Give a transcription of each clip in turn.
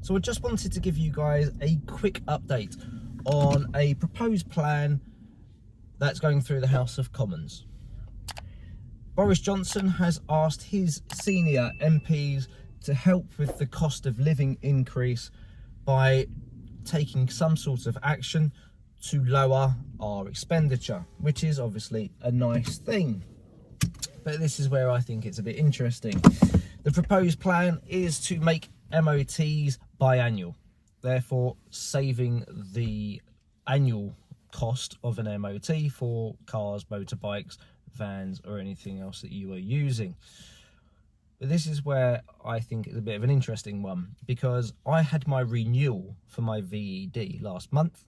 So I just wanted to give you guys a quick update on a proposed plan that's going through the House of Commons. Boris Johnson has asked his senior MPs to help with the cost of living increase by taking some sort of action to lower our expenditure, which is obviously a nice thing. But this is where I think it's a bit interesting. The proposed plan is to make MOTs biannual, therefore saving the annual cost of an MOT for cars, motorbikes, vans or anything else that you are using. But this is where I think it's a bit of an interesting one, because I had my renewal for my VED last month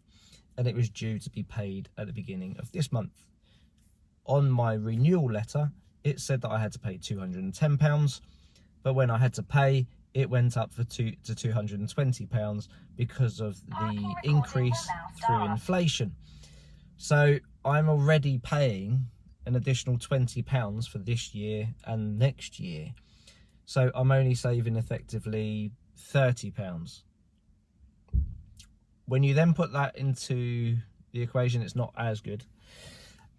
and it was due to be paid at the beginning of this month. On my renewal letter it said that I had to pay £210, but when I had to pay it went up to £220 because of the increase through inflation. So I'm already paying an additional £20 for this year and next year. So I'm only saving effectively £30. When you then put that into the equation, it's not as good.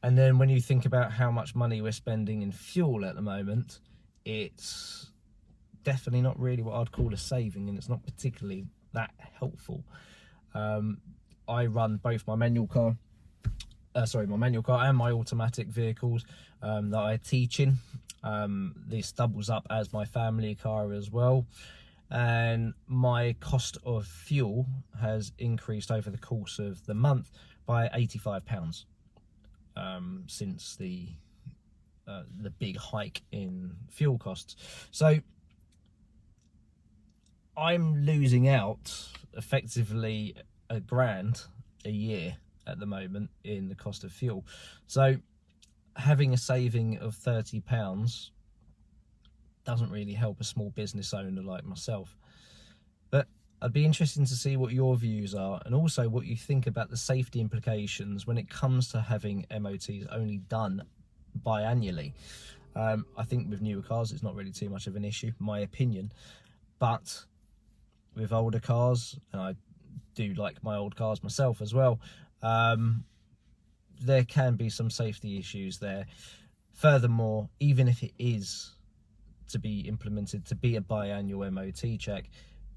And then when you think about how much money we're spending in fuel at the moment, it's definitely not really what I'd call a saving, and it's not particularly that helpful. I run both my manual car and my automatic vehicles that I teach in. This doubles up as my family car as well, and my cost of fuel has increased over the course of the month by £85 since the big hike in fuel costs. So I'm losing out effectively £1,000 a year at the moment in the cost of fuel. So having a saving of £30 doesn't really help a small business owner like myself. But I'd be interested to see what your views are, and also what you think about the safety implications when it comes to having MOTs only done biannually. I think with newer cars it's not really too much of an issue, my opinion, but with older cars, and I do like my old cars myself as well, there can be some safety issues there. Furthermore, even if it is to be implemented to be a biannual MOT check,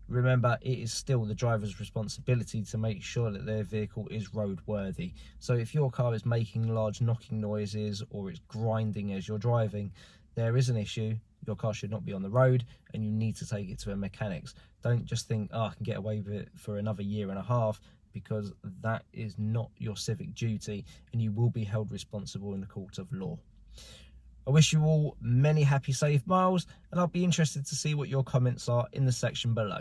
remember it is still the driver's responsibility to make sure that their vehicle is roadworthy. So if your car is making large knocking noises or it's grinding as you're driving, there is an issue. Your car should not be on the road and you need to take it to a mechanic's. Don't just think, oh, I can get away with it for another year and a half, because that is not your civic duty and you will be held responsible in the court of law. I wish you all many happy safe miles, and I'll be interested to see what your comments are in the section below.